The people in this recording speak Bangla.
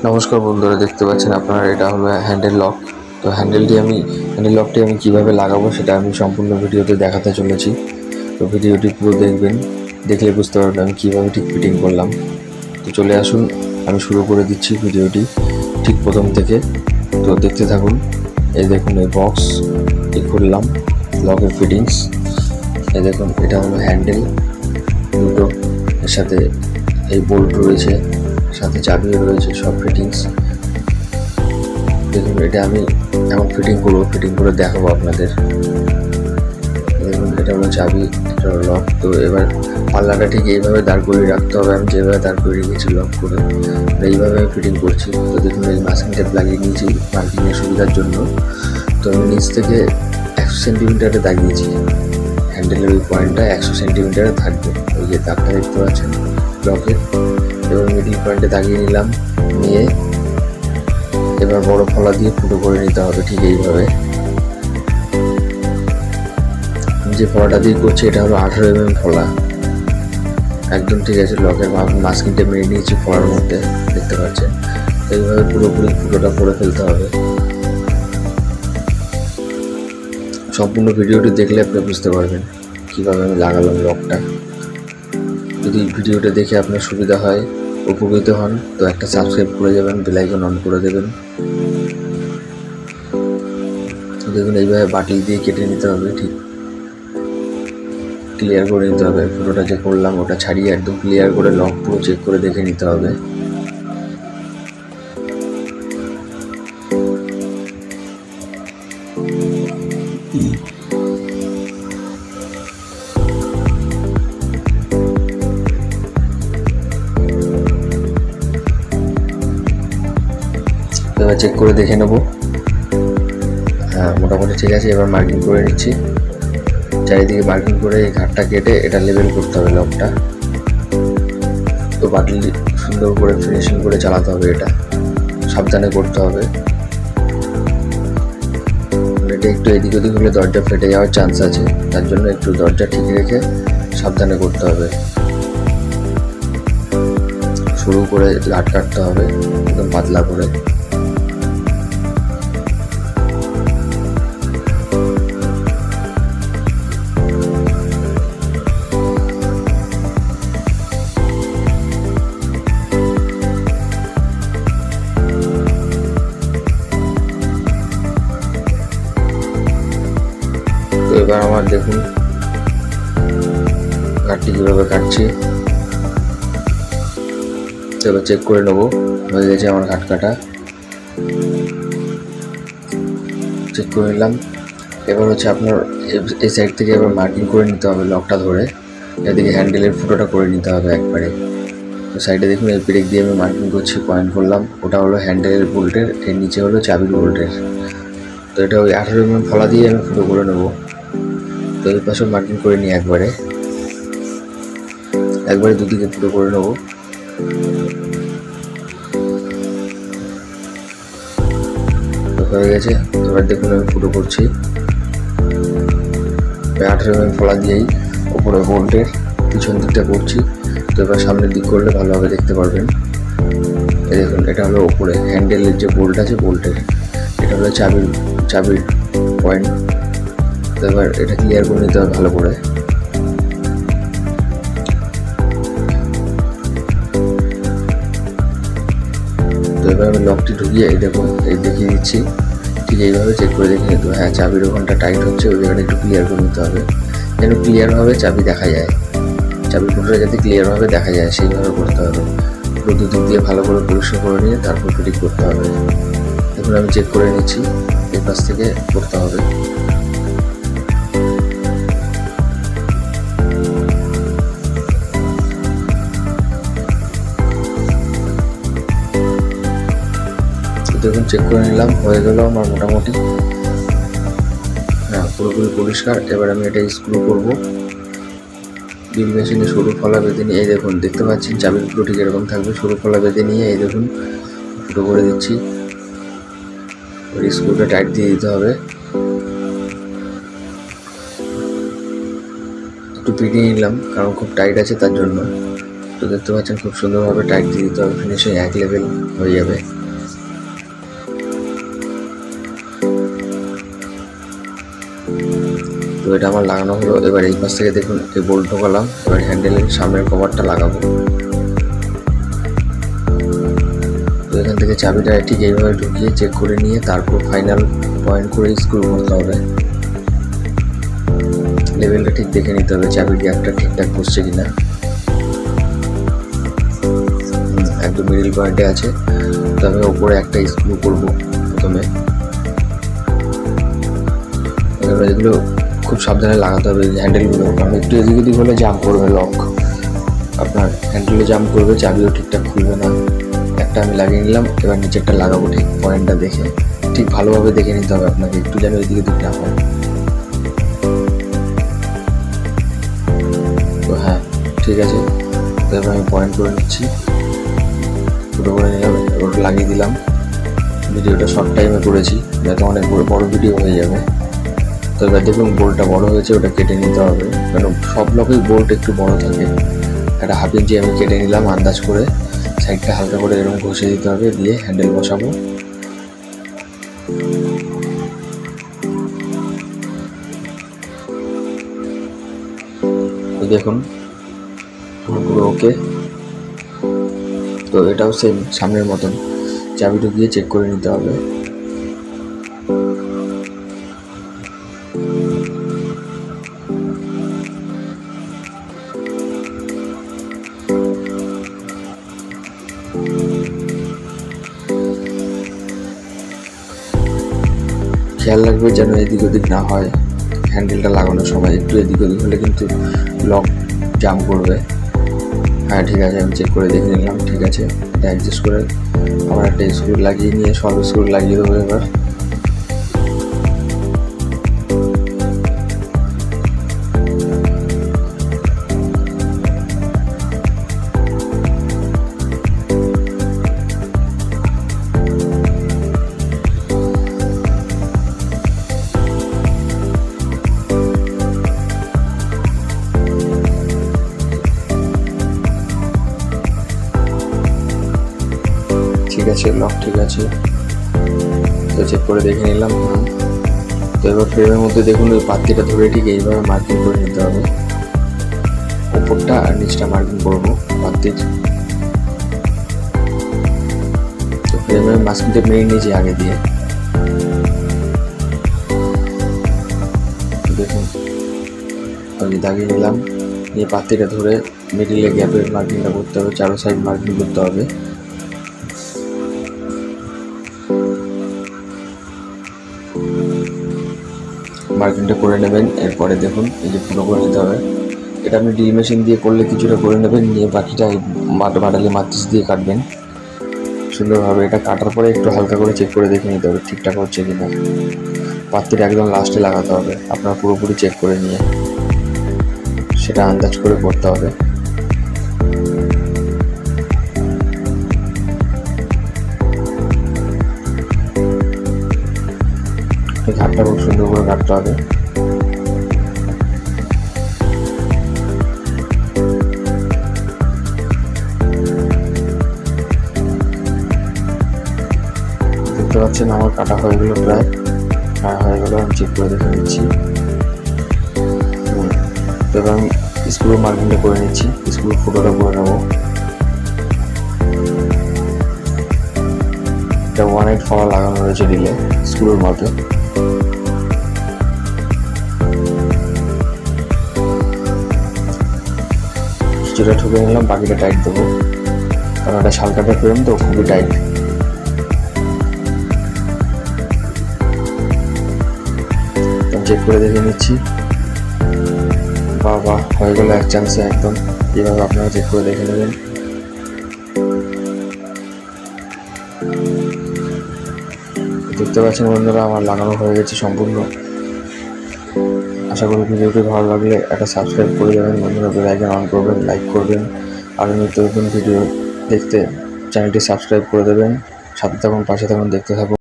নমস্কার বন্ধুরা, দেখতে পাচ্ছেন আপনারা এটা হলো হ্যান্ডেল লক। তো হ্যান্ডেল লকটি আমি কিভাবে লাগাবো সেটা আমি সম্পূর্ণ ভিডিওতে দেখাতে চলেছি। তো ভিডিওটি পুরো দেখবেন, দেখলে বুঝতে পারবেন আমি কীভাবে ঠিক ফিটিং করলাম। তো চলে আসুন, আমি শুরু করে দিচ্ছি ভিডিওটি ঠিক প্রথম থেকে। তো দেখতে থাকুন। এই দেখুন, এই বক্স খুললাম, লকের ফিটিংস। এই দেখুন, এটা হলো হ্যান্ডেল দুটো, এর সাথে এই বোল্ট রয়েছে, সাথে চাবিও রয়েছে, সব ফিটিংস। দেখুন, এটা আমি এখন ফিটিং করে দেখাবো আপনাদের। দেখুন, এটা হলো চাবি, এটা হলো লক। তো এবার পাল্লাটা ঠিক এইভাবে দাঁড় করিয়ে রাখতে হবে, আমি যেভাবে দাঁড় করে রেখেছি লক করে, এইভাবে আমি ফিটিং করছি। তো দেখুন, এই মাস্কিং টেপ লাগিয়ে নিয়েছি মার্কিংয়ের সুবিধার জন্য। তো আমি নিচ থেকে 100 সেন্টিমিটারে দাগিয়েছি, হ্যান্ডেলের ওই পয়েন্টটা 100 সেন্টিমিটারে থাকবে। ওই যে দাগটা দেখতে পাচ্ছেন লকের। এবার মিডিল পয়েন্টে দাগিয়ে নিলাম, নিয়ে এবার বড় ফলা দিয়ে ফুটো করে নিতে হবে ঠিক এইভাবে। যে ফলাটা দিয়ে করছি এটা হলো 18 mm ফলা, একদম ঠিক আছে। লকের মাস্কিং টেপ মেরে নিয়েছি ফলার মধ্যে, দেখতে পাচ্ছেন। এইভাবে পুরোপুরি ফুটোটা করে ফেলতে হবে। সম্পূর্ণ ভিডিওটি দেখলে আপনি বুঝতে পারবেন কীভাবে আমি লাগালাম লকটা। যদি ভিডিওটা দেখে আপনার সুবিধা হয়, উপকৃত হন, তো একটা সাবস্ক্রাইব করে যাবেন, বেল আইকন অন করে দেবেন। দেখুন, এইভাবে বাটিল দিয়ে কেটে নিতে হবে, ঠিক ক্লিয়ার করে নিতে হবে। ফুটোটা যে করলাম ওটা ছাড়িয়ে একদম ক্লিয়ার করে লক পুরো চেক করে দেখে নিতে হবে। এবার চেক করে দেখে নেব, হ্যাঁ মোটামুটি ঠিক আছে। এবার মার্কিং করে নিচ্ছি, চারিদিকে মার্কিং করে এই ঘাটটা কেটে এটা লেবেল করতে হবে লকটা। তো বাটলি সুন্দর করে ফিনিশিং করে চালাতে হবে, এটা সাবধানে করতে হবে। এটা একটু এদিক ওদিক হলে দরজা ফেটে যাওয়ার চান্স আছে, তার জন্য একটু দরজা ঠিক রেখে সাবধানে করতে হবে। শুরু করে লাট কাটতে হবে একদম পাতলা করে। তো এবার আমার দেখুন ঘাটটি কীভাবে কাটছি। তো এবার চেক করে নেবো, হয়ে গেছে আমার ঘাট কাটা, চেক করে নিলাম। এবার হচ্ছে আপনার এই সাইড থেকে এবার মার্কিং করে নিতে হবে লকটা ধরে, এদিকে হ্যান্ডেলের ফুটোটা করে নিতে হবে একবারে। তো সাইডে দেখুন, এই ব্রেক দিয়ে আমি মার্কিং করছি, পয়েন্ট করলাম, ওটা হলো হ্যান্ডেলের বোল্টের, এর নিচে হলো চাবির বোল্টের। তো এটা ওই 18 mm ফলা দিয়ে আমি ফুটো করে নেবো। তো এই পাশেও মার্কিং করে নিই একবারে দুদিকে ফুটো করে নেবো। তো হয়ে গেছে। এবার দেখুন আমি ফুটো করছি 18 mm ফলা দিয়েই ওপরে বোল্টের পিছন দিকটা করছি। তো এবার সামনের দিক করলে ভালোভাবে দেখতে পারবেন। এই দেখুন, এটা হলো ওপরে হ্যান্ডেলের যে বোল্ট আছে বোল্টের, এটা হলো চাবির পয়েন্ট। তো এবার এটা ক্লিয়ার করে নিতে হবে ভালো করে। তো এবার আমি লকটি ঢুকিয়ে এই দেখুন, এই দেখিয়ে দিচ্ছি, ঠিক এইভাবে চেক করে দেখে নিতে হবে। হ্যাঁ, চাবির ওখানটা টাইট হচ্ছে, ওই জায়গাটা একটু ক্লিয়ার করে নিতে হবে, যেন ক্লিয়ারভাবে চাবি দেখা যায়, চাবির ফুটোটা যাতে ক্লিয়ারভাবে দেখা যায় সেইভাবে করতে হবে। পুরো দুদিক দিয়ে ভালো করে পরিষ্কার করে নিয়ে তারপর ফিটিং করতে হবে। দেখুন আমি চেক করে নিচ্ছি, এই পাশ থেকে করতে হবে। দেখুন চেক করে নিলাম, হয়ে গেল আমার মোটামুটি, হ্যাঁ পুরোপুরি পরিষ্কার। এবার আমি এটা স্ক্রু করবো ড্রিল মেশিনে, সরু ফলা বেঁধে নিয়ে। এই দেখুন, দেখতে পাচ্ছেন চাবির ফুটো ঠিক এরকম থাকবে, সরু ফলা বেঁধে নিয়ে এই দেখুন ফুটো করে দিচ্ছি। স্ক্রুটা টাইট দিয়ে দিতে হবে, একটু পিটিয়ে নিলাম কারণ খুব টাইট আছে তার জন্য। তো তো দেখতে পাচ্ছেন খুব সুন্দরভাবে টাইট দিয়ে দিতে হবে, ফিনিশিং এক লেভেল হয়ে যাবে। তো এটা আমার লাগানো হলো। এবার এই পাশ থেকে দেখুন এই বোল্ট ঢোকালাম, এবার হ্যান্ডেলের সামনের কভারটা লাগাবো। তো এখান থেকে চাবিটা ঠিক এইভাবে ঢুকিয়ে চেক করে নিয়ে তারপর ফাইনাল পয়েন্ট করে স্ক্রু করতে হবে। লেভেলটা ঠিক দেখে নিতে হবে চাবির গ্যাপটা ঠিকঠাক বসছে কিনা। একদম মিডিল পয়েন্টে আছে। তবে ওপরে একটা স্ক্রু করবো প্রথমে। এগুলো খুব সাবধানে লাগাতে হবে হ্যান্ডেলগুলো, কারণ একটু এদিক ওদিক হলে জাম্প করবে লক, আপনার হ্যান্ডেলে জাম্প করবে, চাবিও ঠিকঠাক খুলবে না। একটা আমি লাগিয়ে নিলাম, এবার নিচেরটা লাগাবো ঠিক পয়েন্টটা দেখে। ঠিক ভালোভাবে দেখে নিতে হবে আপনাকে, একটু যেন এদিকে ওদিক না হয়। তো হ্যাঁ ঠিক আছে, তো এবার আমি পয়েন্ট করে নিচ্ছি, ফুটো করে নিলাম, ওটা লাগিয়ে দিলাম। ভিডিওটা শর্ট টাইমে করেছি যাতে অনেক বড় ভিডিও হয়ে যাবে। তো এবার দেখুন বোল্টটা বড় হয়েছে, ওটা কেটে নিতে হবে, কারণ সব লকেই বোল্ট একটু বড় থাকে। একটা 1/2 ইঞ্চি আমি কেটে নিলাম আন্দাজ করে, সাইডটা হালকা করে এরকম ঘষে দিতে হবে, দিয়ে হ্যান্ডেল বসাবো। তো দেখুন পুরো ওকে। তো এটাও সেম সামনের মতন, চাবিটা দিয়ে চেক করে নিতে হবে। খেয়াল রাখবে যেন এদিক ওদিক না হয়, হ্যান্ডেলটা লাগানোর সময় একটু এদিক ওদিক হলে কিন্তু লক জাম্প করবে। হ্যাঁ ঠিক আছে, আমি চেক করে দেখে নিলাম ঠিক আছে। এটা অ্যাডজাস্ট করে আমার একটা স্ক্রু লাগিয়ে নিয়ে সব স্ক্রু লাগিয়ে দেবো এবার। ঠিক আছে, লক ঠিক আছে, তো চেক করে দেখে নিলাম। তো এবার ফ্রেমের মধ্যে দেখুন ওই পাত্তিটা ধরে ঠিক এইভাবে মার্কিং করে নিতে হবে, উপরটা আর নিচটা মার্কিং করবো পাত্তির। তো ফ্রেমের মাস্কিংটা মেরে নিয়েছি আগে দিয়ে, দেখুন আমি দাগিয়ে নিলাম। এই পাত্তিটা ধরে মিডিলে গ্যাপের মার্কিংটা করতে হবে, চারো সাইড মার্কিং করতে হবে। মার্কিংটা করে নেবেন। এরপরে দেখুন এই যে পুরো করে নিতে হবে। এটা আপনি ড্রিল মেশিন দিয়ে করলে কিছুটা করে নেবেন, নিয়ে বাকিটা বাটালি মাচিস দিয়ে কাটবেন সুন্দরভাবে। এটা কাটার পরে একটু হালকা করে চেক করে দেখে নিতে হবে ঠিকঠাক হচ্ছে কিনা। পাত্তিটা একদম লাস্টে লাগাতে হবে, আপনার পুরোপুরি চেক করে নিয়ে সেটা আন্দাজ করে করতে হবে। এই ঘাটটা খুব সুন্দর করে কাটতে হবে। দেখতে পাচ্ছেন আমার কাটা হয়ে গেল, প্রায় হয়ে গেল। আমি চেক করে দেখে নিচ্ছি। তো এবার আমি স্ক্রু মার্কিংটা করে নিচ্ছি, স্ক্রু ফুটোটা করে নেবো। এটা 1/8 ফলা লাগানো রয়েছে রিলে স্ক্রুর মধ্যে। কিছুটা ঠুকে নিলাম, বাকিটা টাইট দেবো, কারণ এটা শালকাটা ফ্রেম তো খুবই টাইট। চেক করে দেখে নিচ্ছি। বাহ হয়ে গেল এক চান্সে একদম। এইভাবে আপনারা চেক করে দেখে নেবেন। দেখতে পাচ্ছেন বন্ধুরা আমার লাগানো হয়ে গেছে সম্পূর্ণ। আশা করি ভিডিওটি ভালো লাগলে একটা সাবস্ক্রাইব করে দেবেন বন্ধুরা, বেল আইকন অন করবেন, লাইক করবেন, আর নিত্য নতুন ভিডিও দেখতে চ্যানেলটি সাবস্ক্রাইব করে দেবেন। সাথে থাকুন, পাশে থাকুন, দেখতে থাকুন।